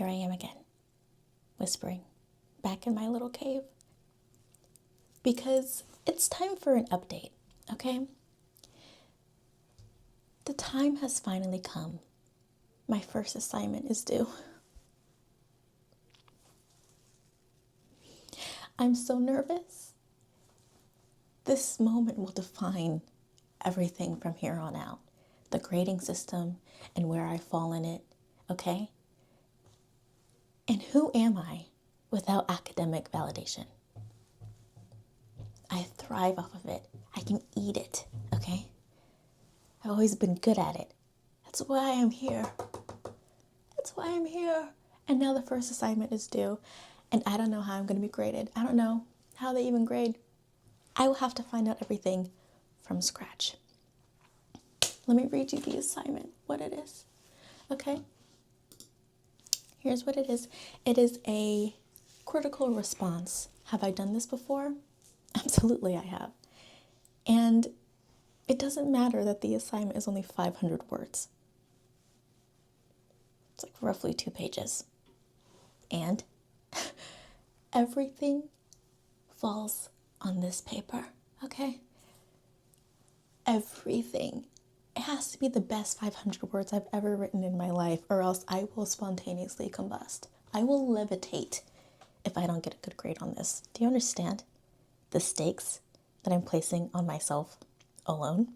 here I am again, whispering, back in my little cave. Because it's time for an update, okay? The time has finally come. My first assignment is due. I'm so nervous. This moment will define everything from here on out. The grading system and where I fall in it, okay? And who am I without academic validation? I thrive off of it. I can eat it, okay? I've always been good at it. That's why I'm here. That's why I'm here. And now the first assignment is due, and I don't know how I'm going to be graded. I don't know how they even grade. I will have to find out everything from scratch. Let me read you the assignment, what it is, okay? Here's what it is. It is a critical response. Have I done this before? Absolutely, I have. And it doesn't matter that the assignment is only 500 words. It's like roughly 2 pages. And everything falls on this paper, okay? Everything. It has to be the best 500 words I've ever written in my life, or else I will spontaneously combust. I will levitate if I don't get a good grade on this. Do you understand the stakes that I'm placing on myself alone?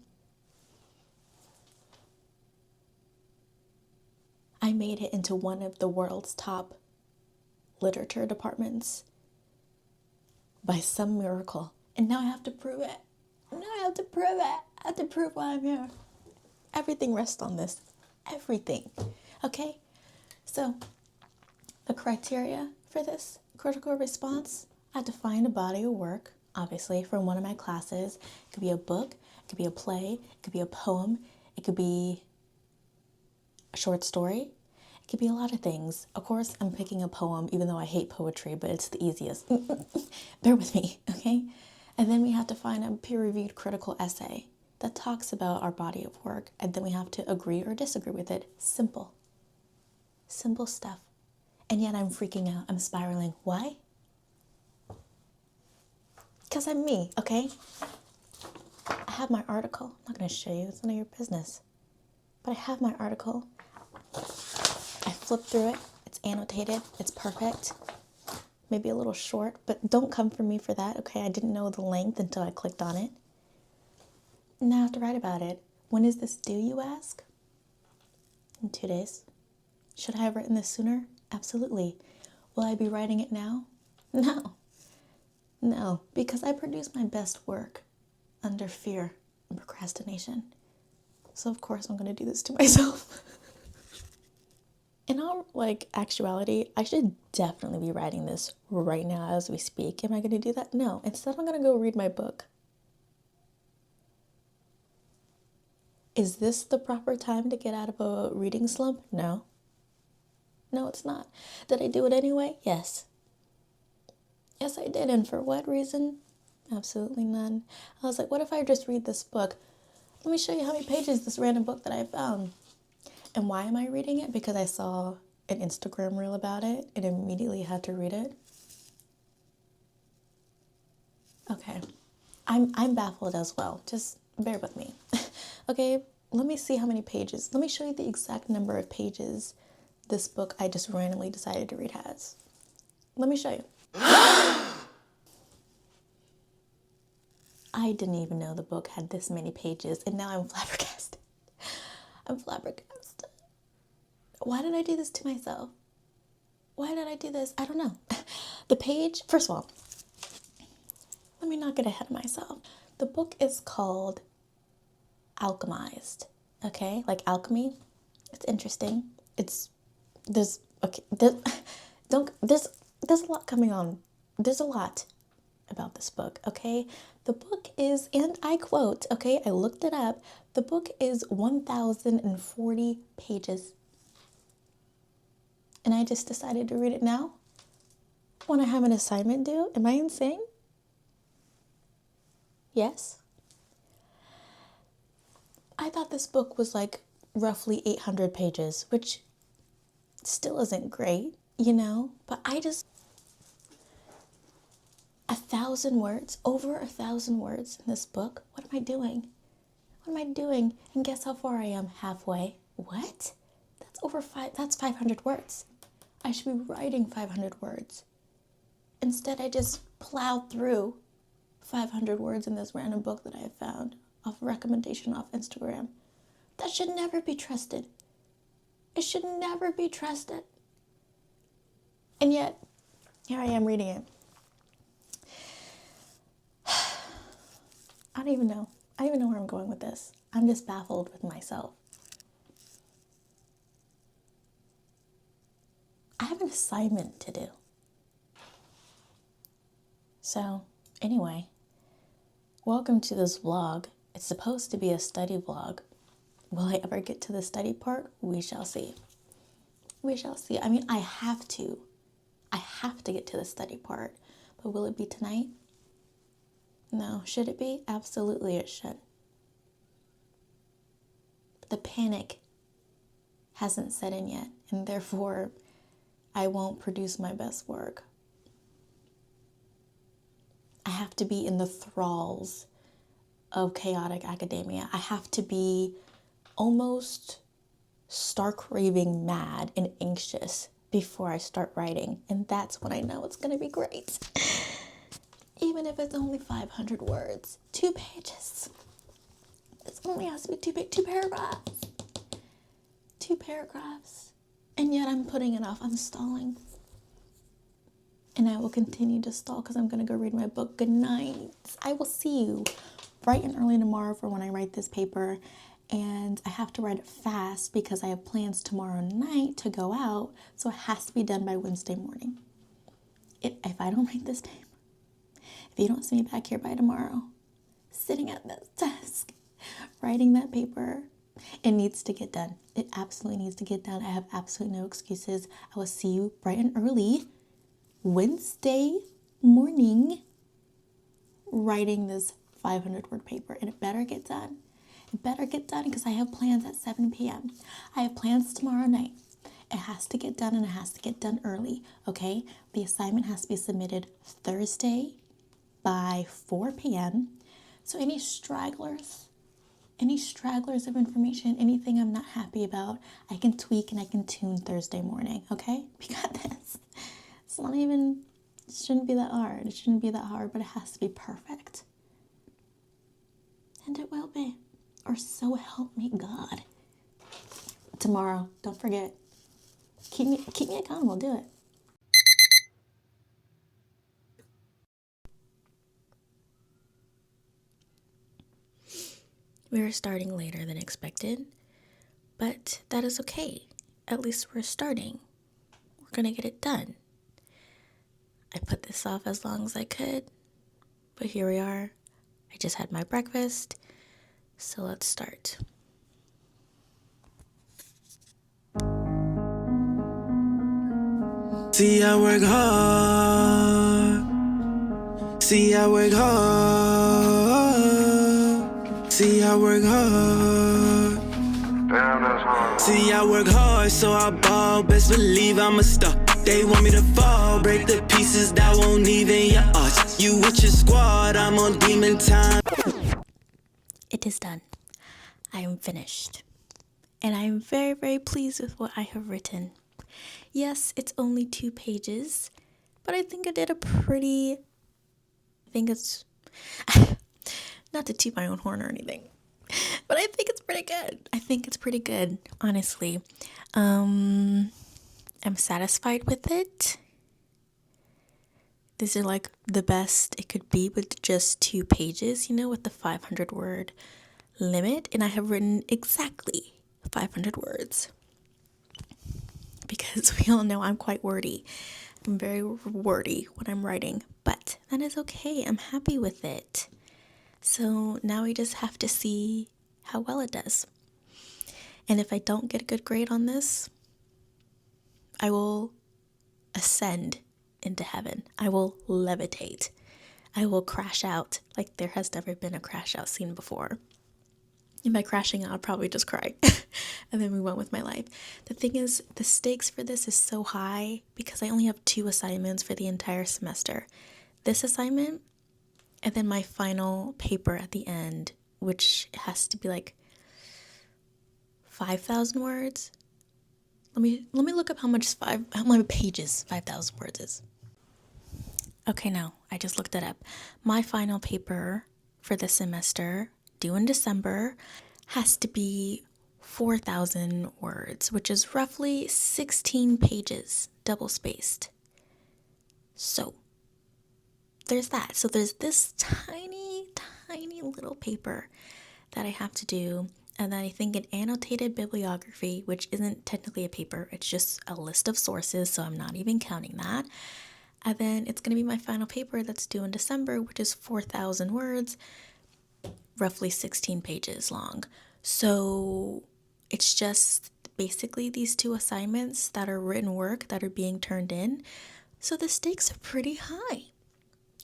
I made it into one of the world's top literature departments by some miracle. And now I have to prove it. Now I have to prove it. I have to prove why I'm here. Everything rests on this. Everything. Okay? So, the criteria for this critical response, I had to find a body of work, obviously, from one of my classes. It could be a book. It could be a play. It could be a poem. It could be a short story. It could be a lot of things. Of course, I'm picking a poem, even though I hate poetry, but it's the easiest. Bear with me, okay? And then we have to find a peer-reviewed critical essay that talks about our body of work, and then we have to agree or disagree with it. Simple. Simple stuff. And yet I'm freaking out. I'm spiraling. Why? Because I'm me, okay? I have my article. I'm not going to show you. It's none of your business. But I have my article. I flipped through it. It's annotated. It's perfect. Maybe a little short, but don't come for me for that, okay? I didn't know the length until I clicked on it. Now I have to write about it. When is this due, you ask? In 2 days. Should I have written this sooner? Absolutely. Will I be writing it now? No. No, because I produce my best work under fear and procrastination. So of course I'm going to do this to myself. In all, actuality, I should definitely be writing this right now as we speak. Am I going to do that? No. Instead, I'm going to go read my book. Is this the proper time to get out of a reading slump? No. No, it's not. Did I do it anyway? Yes. Yes, I did. And for what reason? Absolutely none. I was like, what if I just read this book? Let me show you how many pages this random book that I found. And why am I reading it? Because I saw an Instagram reel about it and immediately had to read it. Okay. I'm baffled as well. Just bear with me. Okay, let me see how many pages. Let me show you the exact number of pages this book I just randomly decided to read has. Let me show you. I didn't even know the book had this many pages, and now I'm flabbergasted. I'm flabbergasted. Why did I do this to myself? Why did I do this? I don't know. The page, first of all, let me not get ahead of myself. The book is called Alchemized, okay? Like alchemy. It's interesting. There's a lot coming on. There's a lot about this book, okay? The book is, and I quote, okay, I looked it up. The book is 1,040 pages. And I just decided to read it now when I have an assignment due. Am I insane? Yes. I thought this book was like roughly 800 pages, which Still isn't great, you know, but I just, 1,000 words, over 1,000 words in this book. What am I doing? What am I doing? And guess how far I am? Halfway. What? That's 500 words. I should be writing 500 words. Instead, I just plowed through 500 words in this random book that I have found off recommendation off Instagram. That should never be trusted. It should never be trusted. And yet, here I am reading it. I don't even know where I'm going with this. I'm just baffled with myself. I have an assignment to do. So, anyway, welcome to this vlog. It's supposed to be a study vlog. Will I ever get to the study part? We shall see. We shall see. I mean, I have to get to the study part. But will it be tonight? No. Should it be? Absolutely it should. But the panic hasn't set in yet, and therefore I won't produce my best work. I have to be in the thralls of chaotic academia. I have to be almost stark raving mad and anxious before I start writing. And that's when I know it's going to be great. Even if it's only 500 words. 2 pages. This only has to be 2 paragraphs. 2 paragraphs. And yet I'm putting it off. I'm stalling. And I will continue to stall because I'm going to go read my book. Good night. I will see you bright and early tomorrow for when I write this paper. And I have to write it fast because I have plans tomorrow night to go out. So it has to be done by Wednesday morning. If I don't write this paper, if you don't see me back here by tomorrow, sitting at this desk, writing that paper, it needs to get done. It absolutely needs to get done. I have absolutely no excuses. I will see you bright and early Wednesday morning writing this 500-word paper. And it better get done. It better get done because I have plans at 7 p.m. I have plans tomorrow night. It has to get done and it has to get done early, okay? The assignment has to be submitted Thursday by 4 p.m. So any stragglers of information, anything I'm not happy about, I can tweak and I can tune Thursday morning, okay? We got this. It shouldn't be that hard. It shouldn't be that hard, but it has to be perfect. And it will be. Or so help me God. Tomorrow, don't forget. Keep me accountable, do it. We are starting later than expected, but that is okay. At least we're starting. We're gonna get it done. I put this off as long as I could, but here we are. I just had my breakfast, so let's start. See, I work hard. See, I work hard. See, I work hard. Damn, that's hard. See, I work hard, so I ball. Best believe I'm a star. They want me to fall, break the pieces that won't even your arch. You with your squad, I'm on demon time. It is done. I am finished. And I am very, very pleased with what I have written. Yes, it's only 2 pages, but I think I did it's not to toot my own horn or anything, but I think it's pretty good. Honestly. I'm satisfied with it. These are like the best it could be with just 2 pages, with the 500-word limit, and I have written exactly 500 words. Because we all know I'm quite wordy. I'm very wordy when I'm writing, but that is okay. I'm happy with it. So now we just have to see how well it does. And if I don't get a good grade on this, I will ascend into heaven. I will levitate. I will crash out like there has never been a crash out scene before. And by crashing out, I'll probably just cry and then move on with my life. The thing is, the stakes for this is so high because I only have 2 assignments for the entire semester. This assignment and then my final paper at the end, which has to be like 5,000 words. Let me look up how many pages 5,000 words is. Okay, no, I just looked it up. My final paper for this semester, due in December, has to be 4,000 words, which is roughly 16 pages, double spaced. So there's that. So there's this tiny little paper that I have to do, and then I think an annotated bibliography, which isn't technically a paper, it's just a list of sources, so I'm not even counting that. And then it's going to be my final paper that's due in December, which is 4,000 words, roughly 16 pages long. So it's just basically these 2 assignments that are written work that are being turned in. So the stakes are pretty high.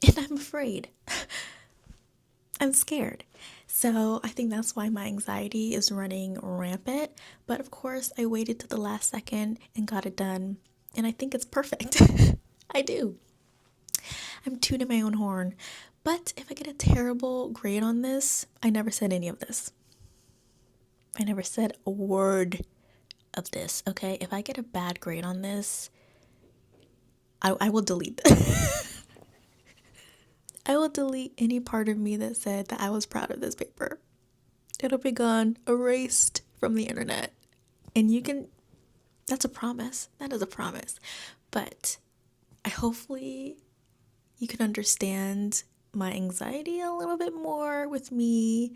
And I'm afraid. I'm scared. So I think that's why my anxiety is running rampant. But of course, I waited to the last second and got it done. And I think it's perfect. I do. I'm tooting my own horn. But if I get a terrible grade on this, I never said any of this. I never said a word of this, okay? If I get a bad grade on this, I will delete this. I will delete any part of me that said that I was proud of this paper. It'll be gone, erased from the internet. And that's a promise. That is a promise. But hopefully you can understand my anxiety a little bit more with me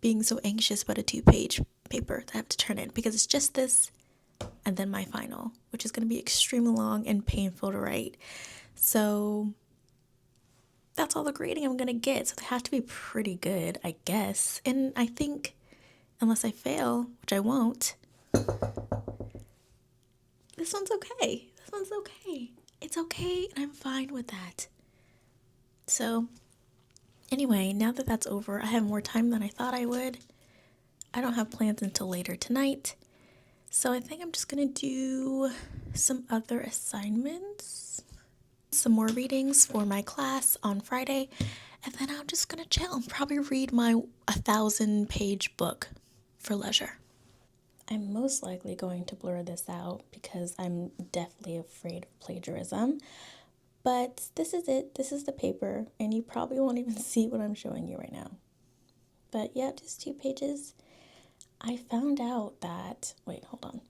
being so anxious about a 2-page paper that I have to turn in, because it's just this and then my final, which is going to be extremely long and painful to write. So that's all the grading I'm going to get. So they have to be pretty good, I guess. And I think unless I fail, which I won't, this one's okay. This one's okay. It's okay, and I'm fine with that. So anyway, now that that's over, I have more time than I thought I would. I don't have plans until later tonight. So I think I'm just going to do some other assignments, some more readings for my class on Friday, and then I'm just going to chill and probably read my 1,000-page book for leisure. I'm most likely going to blur this out because I'm definitely afraid of plagiarism. But this is it. This is the paper, and you probably won't even see what I'm showing you right now. But yeah, just 2 pages. I found out that, wait, hold on.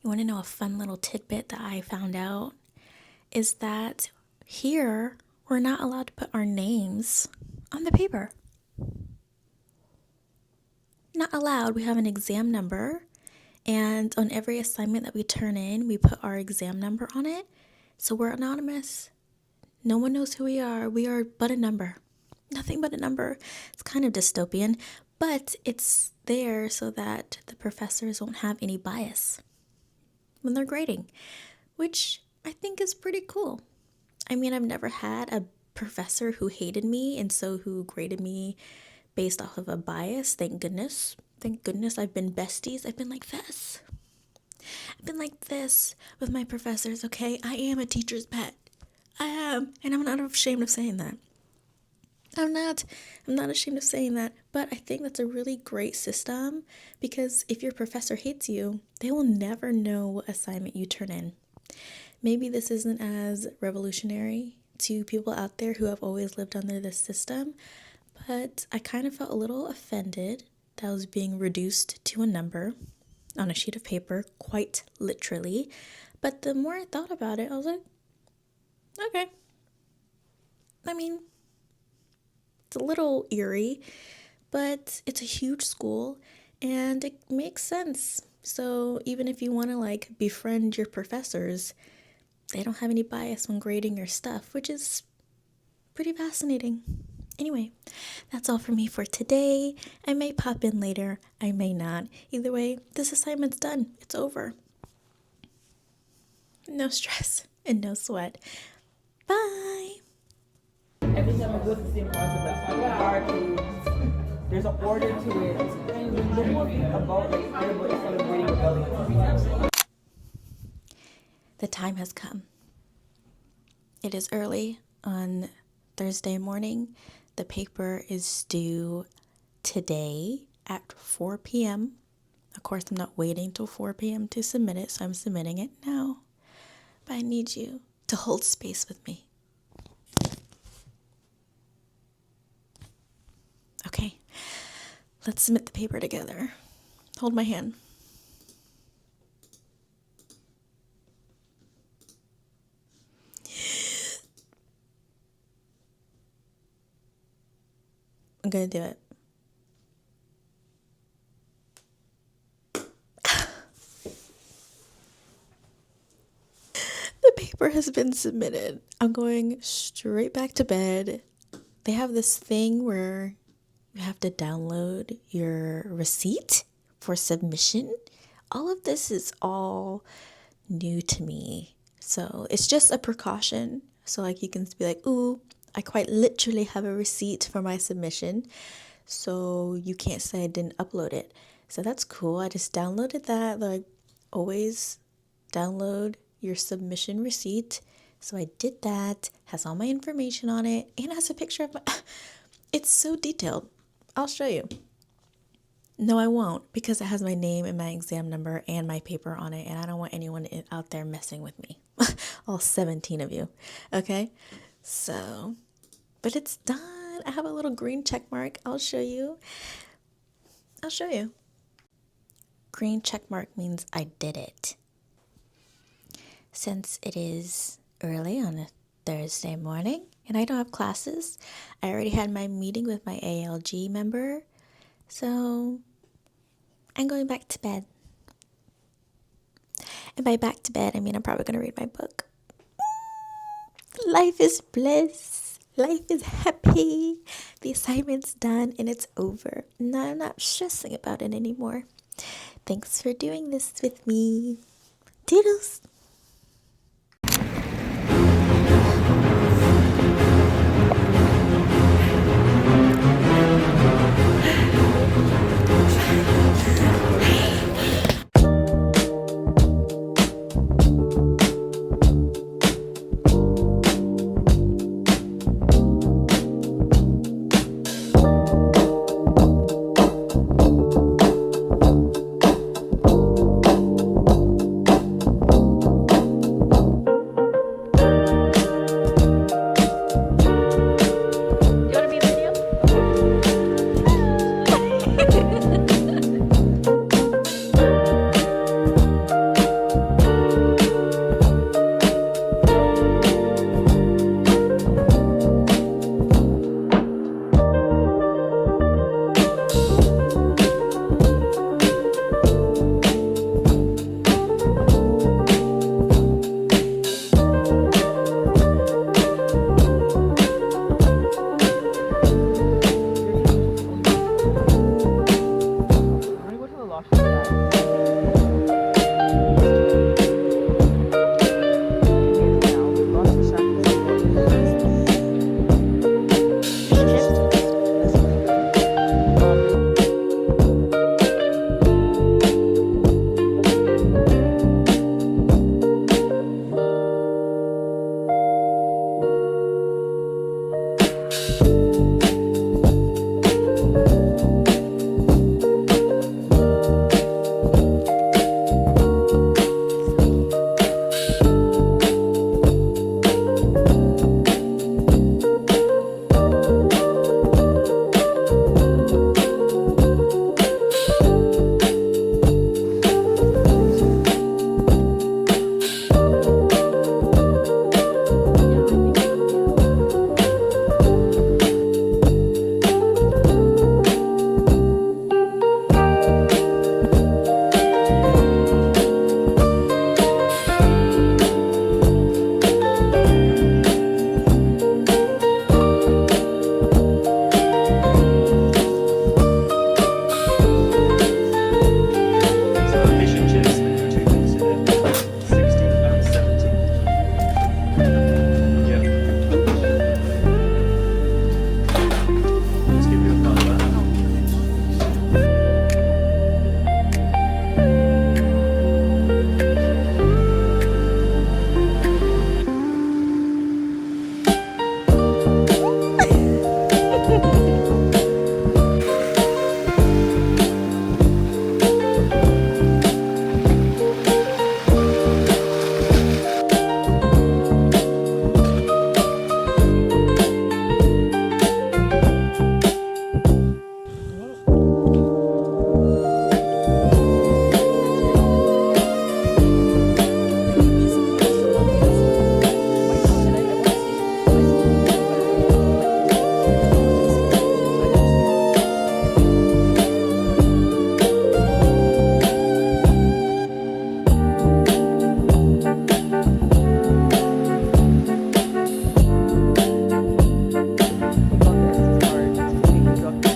You want to know a fun little tidbit that I found out? Is that here, we're not allowed to put our names on the paper. Not allowed. We have an exam number, and on every assignment that we turn in, we put our exam number on it. So we're anonymous. No one knows who we are. We are but a number. Nothing but a number. It's kind of dystopian, but it's there so that the professors won't have any bias when they're grading, which I think is pretty cool. I mean, I've never had a professor who hated me and so who graded me based off of a bias. Thank goodness. Thank goodness I've been besties. I've been like this. I've been like this with my professors, okay? I am a teacher's pet. I am. And I'm not ashamed of saying that. I'm not ashamed of saying that. But I think that's a really great system because if your professor hates you, they will never know what assignment you turn in. Maybe this isn't as revolutionary to people out there who have always lived under this system, but I kind of felt a little offended that I was being reduced to a number on a sheet of paper, quite literally. But the more I thought about it, I was like, okay. I mean, it's a little eerie, but it's a huge school and it makes sense. So even if you want to befriend your professors, they don't have any bias when grading your stuff, which is pretty fascinating. Anyway, that's all for me for today. I may pop in later. I may not. Either way, this assignment's done. It's over. No stress and no sweat. Bye. Every time I go to the same house, that's how hard to There's an order to it. And the whole thing about like everybody celebrating the building. The time has come. It is early on Thursday morning. The paper is due today at 4 p.m. Of course, I'm not waiting till 4 p.m. to submit it, so I'm submitting it now. But I need you to hold space with me. Okay, let's submit the paper together. Hold my hand. I'm gonna do it. The paper has been submitted. I'm going straight back to bed. They have this thing where you have to download your receipt for submission. All of this is all new to me. So it's just a precaution. So like you can be like, ooh, I quite literally have a receipt for my submission. So you can't say I didn't upload it. So that's cool. I just downloaded that. Like always download your submission receipt. So I did that. Has all my information on it and has a picture of my... It's so detailed. I'll show you. No, I won't, because it has my name and my exam number and my paper on it, and I don't want anyone out there messing with me. All 17 of you. Okay? So, but it's done. I have a little green check mark. I'll show you. Green check mark means I did it. Since it is early on a Thursday morning and I don't have classes, I already had my meeting with my ALG member, so I'm going back to bed. And by back to bed, I mean I'm probably going to read my book. Life is bliss. Life is happy. The assignment's done and it's over. Now I'm not stressing about it anymore. Thanks for doing this with me. Toodles. hard to be constructive.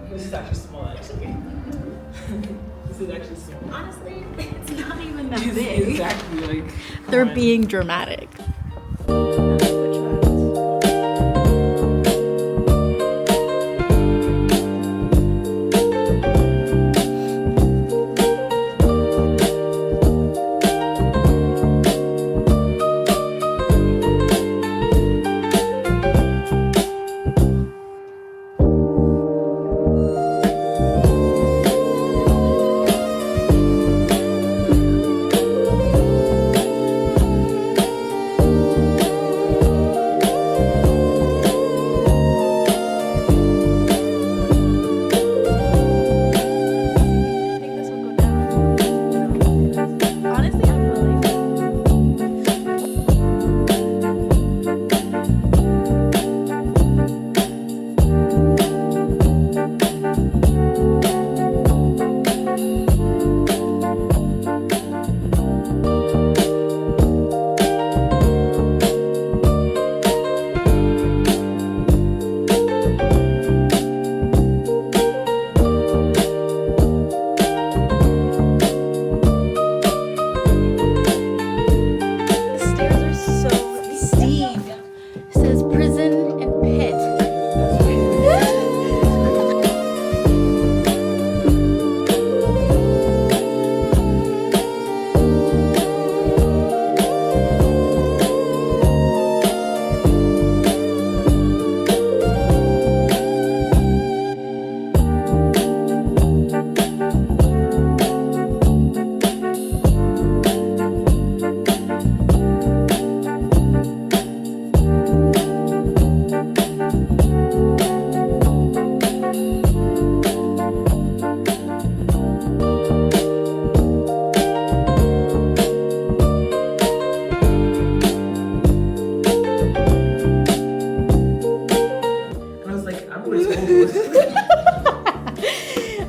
This is actually small, actually. This is actually small. Honestly, it's not even that It's big. exactly like. They're being dramatic.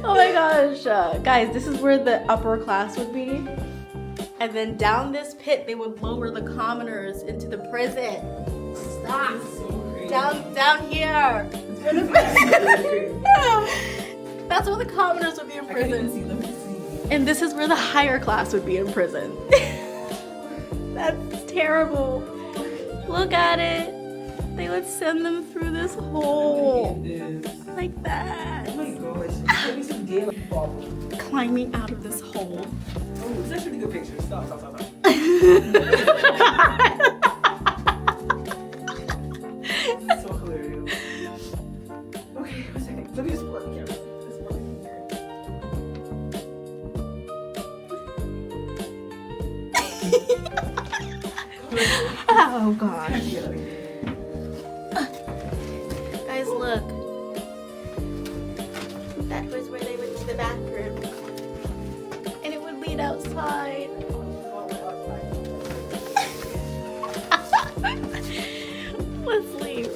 Oh my gosh. Guys, this is where the upper class would be. And then down this pit, they would lower the commoners into the prison. Stop. Down here. That's where the commoners would be in prison. And this is where the higher class would be in prison. That's terrible. Look at it. They would send them through this hole. Like that. Oh my gosh. Give me some daylight problem. Climbing out of this hole. Oh, it's actually a good picture. Stop. So hilarious. Okay, 1 second. Let me just work here. Oh gosh. Guys, look. That was where they went to the bathroom. And it would lead outside. Let's leave.